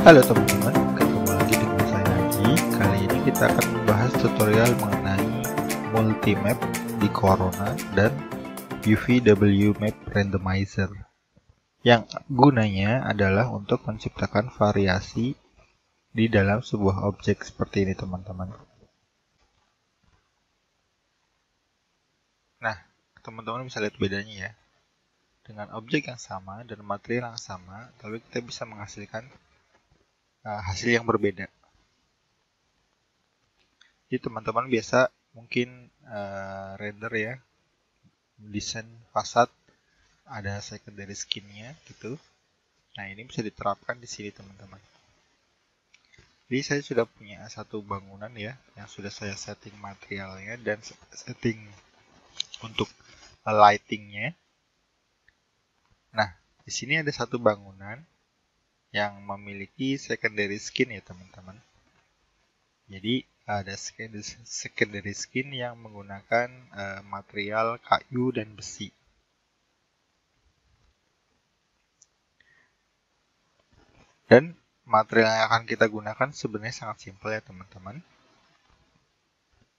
Halo teman-teman, ketemu lagi dengan saya Agi. Kali ini kita akan membahas tutorial mengenai multi-map di Corona dan UVW Map Randomizer yang gunanya adalah untuk menciptakan variasi di dalam sebuah objek seperti ini teman-teman. Nah, teman-teman bisa lihat bedanya ya. Dengan objek yang sama dan material yang sama, tapi kita bisa menghasilkan hasil yang berbeda. Jadi teman-teman biasa mungkin render ya, desain fasad, ada secondary skin-nya gitu. Nah ini bisa diterapkan di sini teman-teman. Jadi saya sudah punya satu bangunan ya, yang sudah saya setting materialnya dan setting untuk lightingnya. Nah di sini ada satu bangunan yang memiliki secondary skin ya teman-teman. Jadi ada secondary skin yang menggunakan material kayu dan besi. Dan material yang akan kita gunakan sebenarnya sangat simpel ya teman-teman.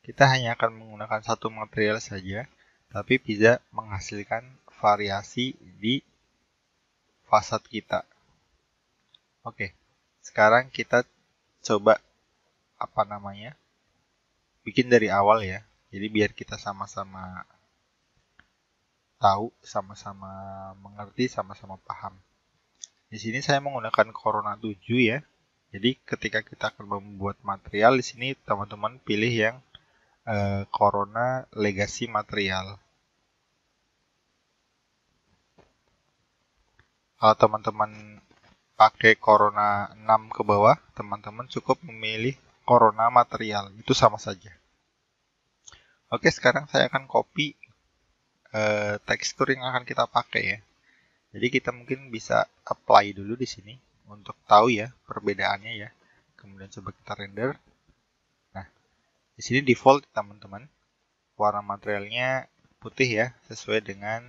Kita hanya akan menggunakan satu material saja, tapi bisa menghasilkan variasi di fasad kita. Oke, sekarang kita coba bikin dari awal ya. Jadi biar kita sama-sama tahu, sama-sama mengerti, sama-sama paham. Di sini saya menggunakan Corona 7 ya. Jadi ketika kita akan membuat material di sini teman-teman pilih yang Corona Legacy material. Kalau teman-teman pakai Corona 6 ke bawah, teman-teman cukup memilih Corona material, itu sama saja. Oke, sekarang saya akan copy tekstur yang akan kita pakai ya. Jadi kita mungkin bisa apply dulu di sini untuk tahu ya perbedaannya ya. Kemudian coba kita render. Nah, di sini default teman-teman, warna materialnya putih ya, sesuai dengan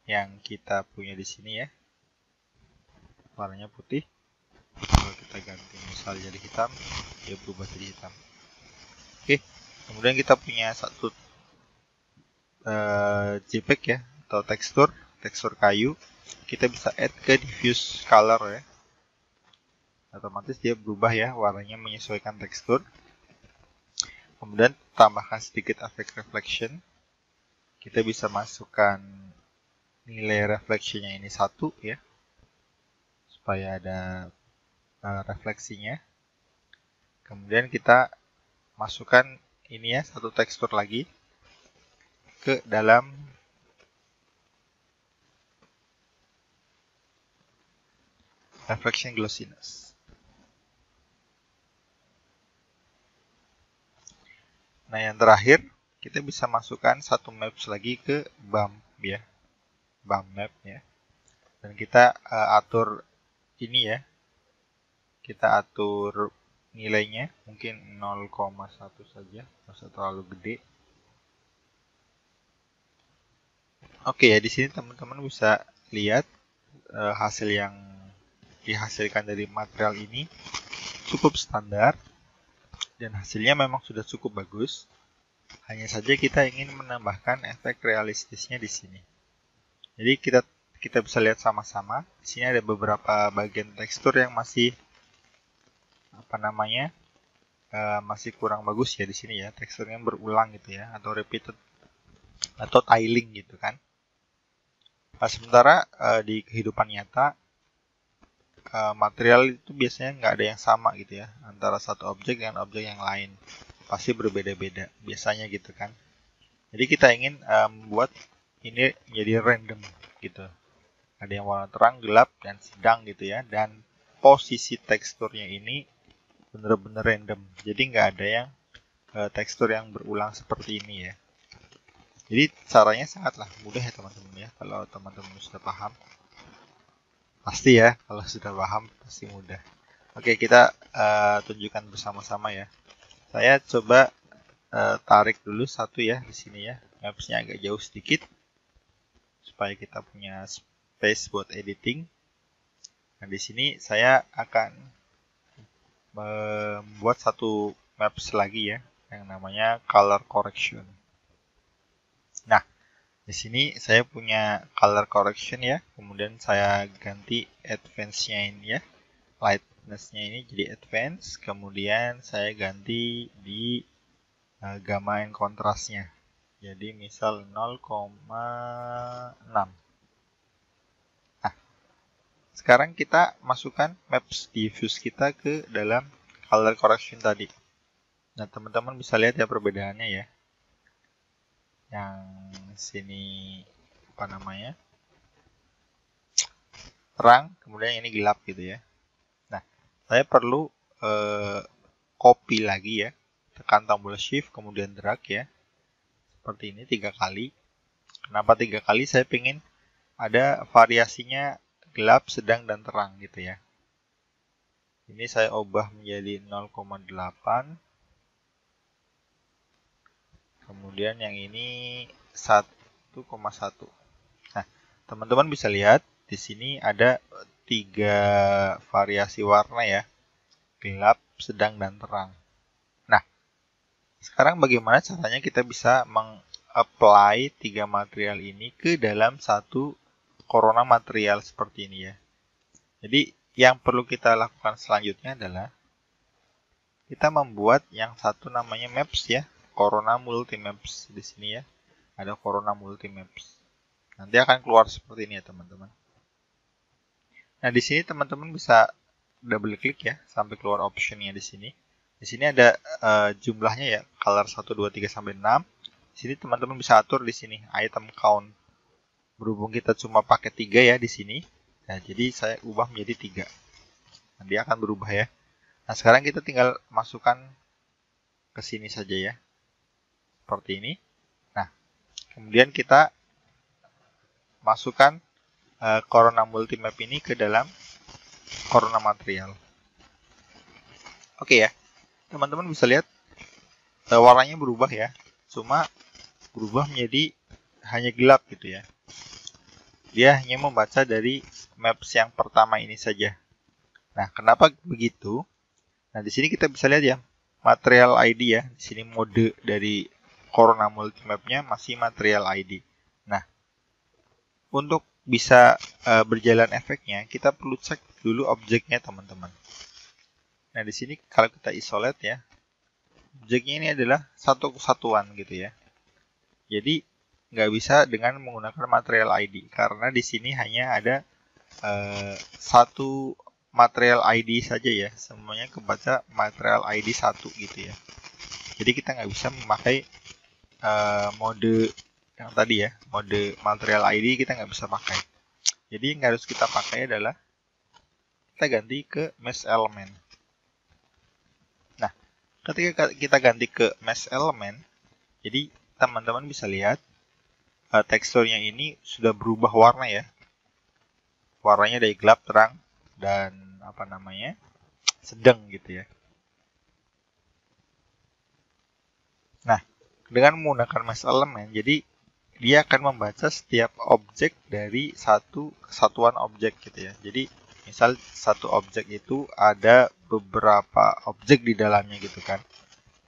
yang kita punya di sini ya. Warnanya putih. Kalau kita ganti misal jadi hitam, dia berubah jadi hitam. Oke, kemudian kita punya satu JPEG ya, atau tekstur kayu. Kita bisa add ke diffuse color ya. Otomatis dia berubah ya, warnanya menyesuaikan tekstur. Kemudian tambahkan sedikit efek reflection. Kita bisa masukkan nilai refleksinya ini 1 ya, supaya ada refleksinya. Kemudian kita masukkan ini ya, satu tekstur lagi ke dalam reflection glossiness. Nah yang terakhir kita bisa masukkan satu maps lagi ke bump ya, bump map ya, dan kita atur ini ya, kita atur nilainya mungkin 0,1 saja, nggak usah terlalu gede. Oke ya, di sini teman-teman bisa lihat hasil yang dihasilkan dari material ini cukup standar dan hasilnya memang sudah cukup bagus. Hanya saja kita ingin menambahkan efek realistisnya di sini. Jadi kita bisa lihat sama-sama. Di sini ada beberapa bagian tekstur yang masih masih kurang bagus ya di sini ya, teksturnya berulang gitu ya, atau repeated atau tiling gitu kan. Nah, sementara di kehidupan nyata material itu biasanya nggak ada yang sama gitu ya, antara satu objek dengan objek yang lain, pasti berbeda-beda biasanya gitu kan. Jadi kita ingin membuat ini jadi random gitu, ada yang warna terang, gelap, dan sedang gitu ya, dan posisi teksturnya ini bener-bener random, jadi nggak ada yang tekstur yang berulang seperti ini ya. Jadi caranya sangatlah mudah ya teman-teman ya, kalau teman-teman sudah paham. Pasti ya, kalau sudah paham pasti mudah. Oke, kita tunjukkan bersama-sama ya. Saya coba tarik dulu satu ya di sini ya, mapsnya agak jauh sedikit supaya kita punya space buat editing. Nah, di sini saya akan membuat satu maps lagi ya, yang namanya color correction. Nah, di sini saya punya color correction ya, kemudian saya ganti advance-nya ini ya, lightness-nya ini jadi advance, kemudian saya ganti di gamma and kontrasnya. Jadi misal 0,6. Nah, sekarang kita masukkan maps diffuse kita ke dalam color correction tadi. Nah, teman-teman bisa lihat ya perbedaannya ya. Yang sini apa namanya? Terang, kemudian ini gelap gitu ya. Nah, saya perlu copy lagi ya. Tekan tombol shift kemudian drag ya. Seperti ini 3 kali. Kenapa 3 kali? Saya ingin ada variasinya gelap, sedang, dan terang gitu ya. Ini saya ubah menjadi 0,8. Kemudian yang ini 1,1. Nah, teman-teman bisa lihat di sini ada 3 variasi warna ya. Gelap, sedang, dan terang. Nah, sekarang bagaimana caranya kita bisa meng-apply 3 material ini ke dalam satu corona material seperti ini ya. Jadi, yang perlu kita lakukan selanjutnya adalah kita membuat yang satu namanya maps ya. Corona Multi Maps di sini ya. Ada Corona Multi Maps. Nanti akan keluar seperti ini ya, teman-teman. Nah, di sini teman-teman bisa double klik ya sampai keluar optionnya di sini. Di sini ada jumlahnya ya, color 1 2 3 sampai 6. Di sini teman-teman bisa atur di sini item count. Berhubung kita cuma pakai 3 ya di sini. Nah, jadi saya ubah menjadi 3. Nah, dia akan berubah ya. Nah, sekarang kita tinggal masukkan ke sini saja ya. Seperti ini. Nah, kemudian kita masukkan Corona Multimap ini ke dalam Corona Material. Oke ya, teman-teman bisa lihat warnanya berubah ya. Cuma berubah menjadi hanya gelap gitu ya. Dia hanya membaca dari maps yang pertama ini saja. Nah, kenapa begitu? Nah, di sini kita bisa lihat ya, material ID ya. Di sini mode dari Corona Multimap-nya masih material ID. Nah, untuk bisa berjalan efeknya, kita perlu cek dulu objeknya teman-teman. Nah, di sini kalau kita isolate ya, objeknya ini adalah satu kesatuan gitu ya. Jadi, nggak bisa dengan menggunakan material ID, karena di sini hanya ada satu material ID saja ya. Semuanya kebaca material ID 1 gitu ya. Jadi, kita nggak bisa memakai mode yang tadi ya, mode material ID kita nggak bisa pakai. Jadi yang harus kita pakai adalah kita ganti ke mesh element. Nah, ketika kita ganti ke mesh element, jadi teman-teman bisa lihat teksturnya ini sudah berubah warna ya. Warnanya dari gelap, terang, dan apa namanya, sedang gitu ya. Nah, dengan menggunakan mesh element, jadi dia akan membaca setiap objek dari satu kesatuan objek gitu ya. Jadi misal satu objek itu ada beberapa objek di dalamnya gitu kan.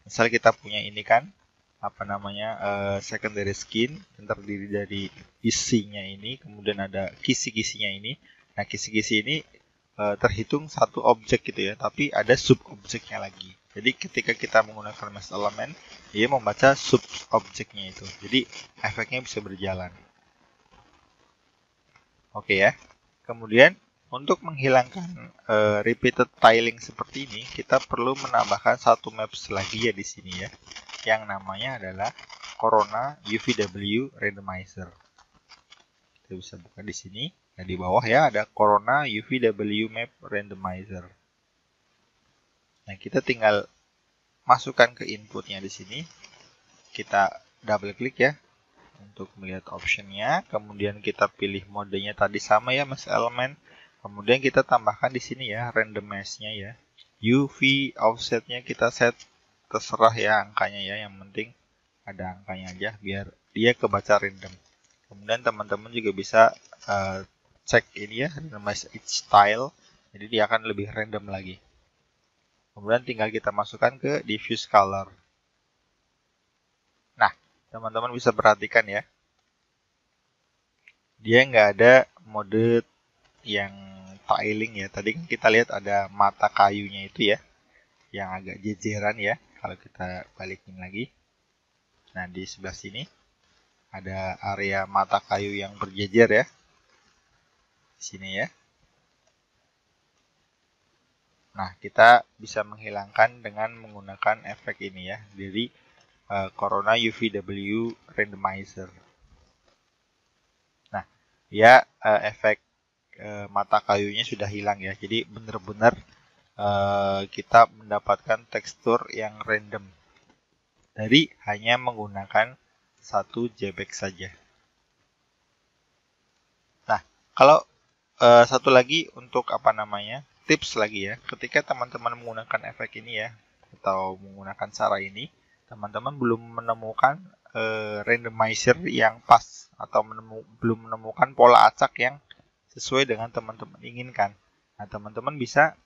Misal kita punya ini kan, apa namanya, secondary skin yang terdiri dari isinya ini, kemudian ada kisi-kisinya ini. Nah, kisi-kisi ini terhitung satu objek gitu ya, tapi ada sub objeknya lagi. Jadi ketika kita menggunakan mesh element, dia membaca sub objeknya itu. Jadi efeknya bisa berjalan. Oke ya. Kemudian untuk menghilangkan repeated tiling seperti ini, kita perlu menambahkan satu maps lagi ya di sini ya, yang namanya adalah Corona UVW Randomizer. Kita bisa buka di sini. Nah, di bawah ya ada Corona UVW Map Randomizer. Nah, kita tinggal masukkan ke inputnya di sini. Kita double klik ya untuk melihat optionnya. Kemudian kita pilih modenya tadi sama ya, mesh element. Kemudian kita tambahkan di sini ya randomize-nya ya. UV offsetnya kita set terserah ya angkanya ya. Yang penting ada angkanya aja biar dia kebaca random. Kemudian teman-teman juga bisa cek ini ya, randomize each tile. Jadi dia akan lebih random lagi. Kemudian tinggal kita masukkan ke diffuse color. Nah, teman-teman bisa perhatikan ya. Dia nggak ada mode yang tiling ya. Tadi kan kita lihat ada mata kayunya itu ya, yang agak jejeran ya. Kalau kita balikin lagi. Nah, di sebelah sini ada area mata kayu yang berjejer ya. Di sini ya. Nah, kita bisa menghilangkan dengan menggunakan efek ini ya, dari Corona UVW Randomizer. Nah, ya efek mata kayunya sudah hilang ya. Jadi benar-benar kita mendapatkan tekstur yang random dari hanya menggunakan satu JPEG saja. Nah, kalau satu lagi untuk tips lagi ya, ketika teman-teman menggunakan efek ini ya, atau menggunakan cara ini, teman-teman belum menemukan randomizer yang pas, atau belum menemukan pola acak yang sesuai dengan teman-teman inginkan. Nah, teman-teman bisa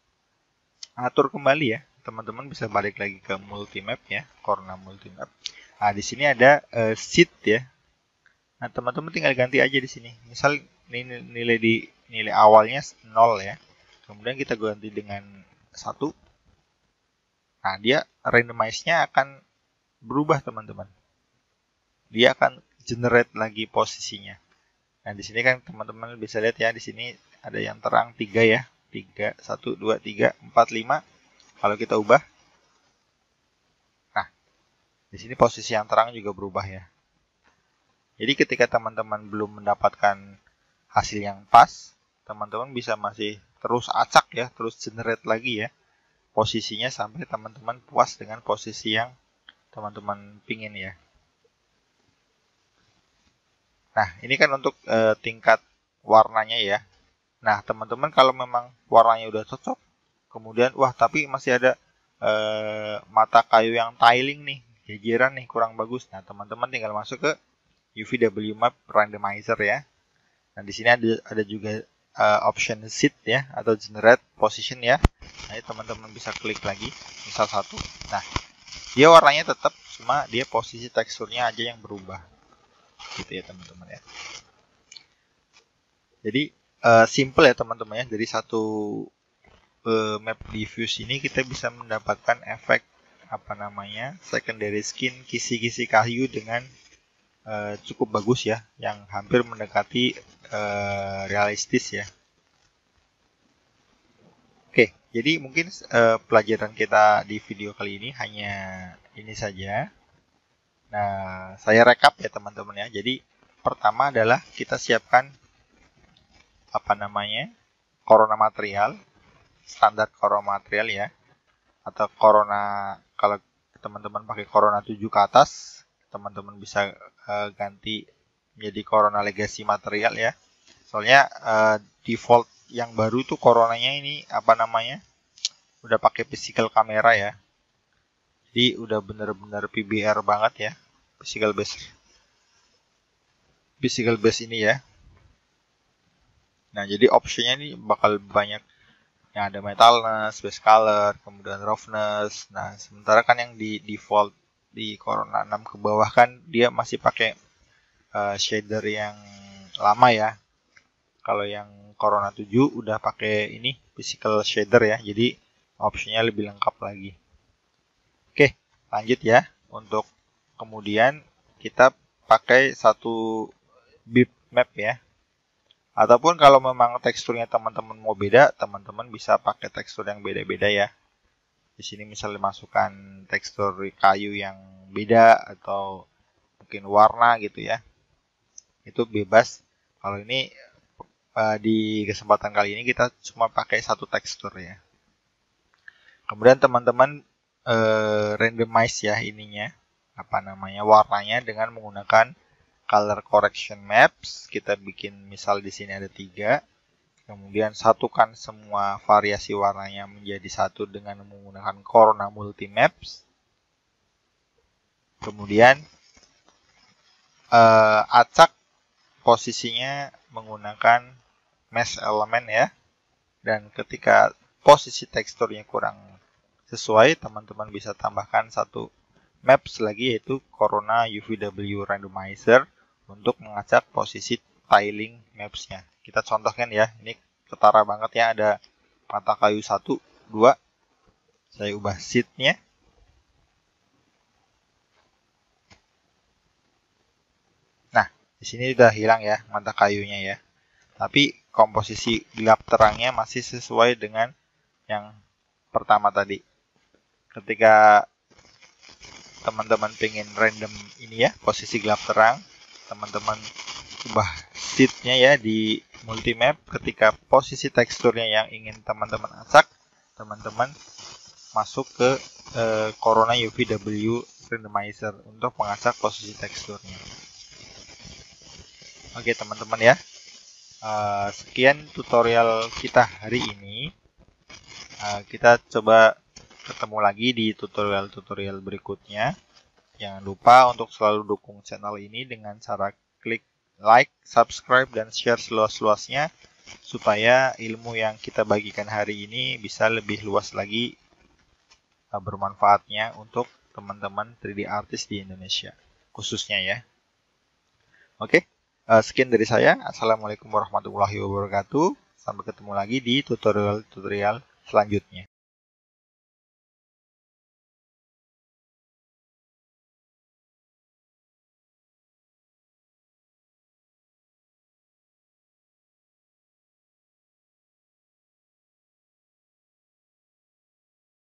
atur kembali ya. Teman-teman bisa balik lagi ke multimap ya, Corona multimap. Nah, di sini ada seed ya. Nah, teman-teman tinggal ganti aja di sini. Misal nilai awalnya 0 ya. Kemudian kita ganti dengan 1. Nah, dia randomize-nya akan berubah, teman-teman. Dia akan generate lagi posisinya. Nah, di sini kan teman-teman bisa lihat ya, di sini ada yang terang 3 ya. 3, 1, 2, 3, 4, 5. Kalau kita ubah. Nah, di sini posisi yang terang juga berubah ya. Jadi ketika teman-teman belum mendapatkan hasil yang pas, teman-teman bisa masih terus acak ya, terus generate lagi ya posisinya sampai teman-teman puas dengan posisi yang teman-teman pingin ya. Nah, ini kan untuk tingkat warnanya ya. Nah, teman-teman kalau memang warnanya udah cocok, kemudian wah tapi masih ada mata kayu yang tiling nih, jejeran nih, kurang bagus. Nah, teman-teman tinggal masuk ke UVW Map Randomizer ya. Nah, di sini ada juga option seed ya, atau generate position ya. Nah, teman-teman bisa klik lagi, misal 1. Nah, dia warnanya tetap, cuma dia posisi teksturnya aja yang berubah. Gitu ya, teman-teman ya. Jadi, simple ya, teman-teman ya. Dari satu map diffuse ini kita bisa mendapatkan efek secondary skin kisi-kisi kayu dengan cukup bagus ya, yang hampir mendekati realistis ya. Oke, jadi mungkin pelajaran kita di video kali ini hanya ini saja. Nah, saya rekap ya teman-teman ya. Jadi pertama adalah kita siapkan Corona material, standar Corona material ya, atau Corona, kalau teman-teman pakai Corona 7 ke atas, teman-teman bisa ganti menjadi Corona Legacy material ya. Soalnya default yang baru itu Coronanya ini udah pakai physical kamera ya. Jadi udah bener-bener PBR banget ya, physical base ini ya. Nah, jadi optionnya ini bakal banyak. Yang ada metalness, base color, kemudian roughness. Nah, sementara kan yang di default di Corona 6 ke bawah kan dia masih pakai shader yang lama ya. Kalau yang Corona 7 udah pakai ini physical shader ya. Jadi optionnya lebih lengkap lagi. Oke, lanjut ya. Untuk kemudian kita pakai satu bitmap ya. Ataupun kalau memang teksturnya teman-teman mau beda, teman-teman bisa pakai tekstur yang beda-beda ya. Di sini misalnya masukkan tekstur kayu yang beda atau mungkin warna gitu ya. Itu bebas. Kalau ini di kesempatan kali ini kita cuma pakai satu tekstur ya. Kemudian teman-teman randomize ya ininya, warnanya dengan menggunakan color correction maps. Kita bikin misal di sini ada 3. Kemudian satukan semua variasi warnanya menjadi satu dengan menggunakan Corona Multimaps. Kemudian acak posisinya menggunakan mesh element ya. Dan ketika posisi teksturnya kurang sesuai, teman-teman bisa tambahkan satu maps lagi, yaitu Corona UVW Randomizer untuk mengacak posisi tiling mapsnya. Kita contohkan ya, ini ketara banget ya, ada mata kayu 1, 2. Saya ubah seatnya. Nah, di sini udah hilang ya mata kayunya ya. Tapi komposisi gelap terangnya masih sesuai dengan yang pertama tadi. Ketika teman-teman pengen random ini ya, posisi gelap terang, teman-teman ubah seatnya ya di multimap. Ketika posisi teksturnya yang ingin teman-teman acak, teman-teman masuk ke Corona UVW Randomizer untuk mengacak posisi teksturnya. Oke teman-teman ya, sekian tutorial kita hari ini. Kita coba ketemu lagi di tutorial-tutorial berikutnya. Jangan lupa untuk selalu dukung channel ini dengan cara klik like, subscribe, dan share seluas-luasnya supaya ilmu yang kita bagikan hari ini bisa lebih luas lagi bermanfaatnya untuk teman-teman 3D artist di Indonesia khususnya ya. Oke, sekian dari saya. Assalamualaikum warahmatullahi wabarakatuh. Sampai ketemu lagi di tutorial-tutorial selanjutnya.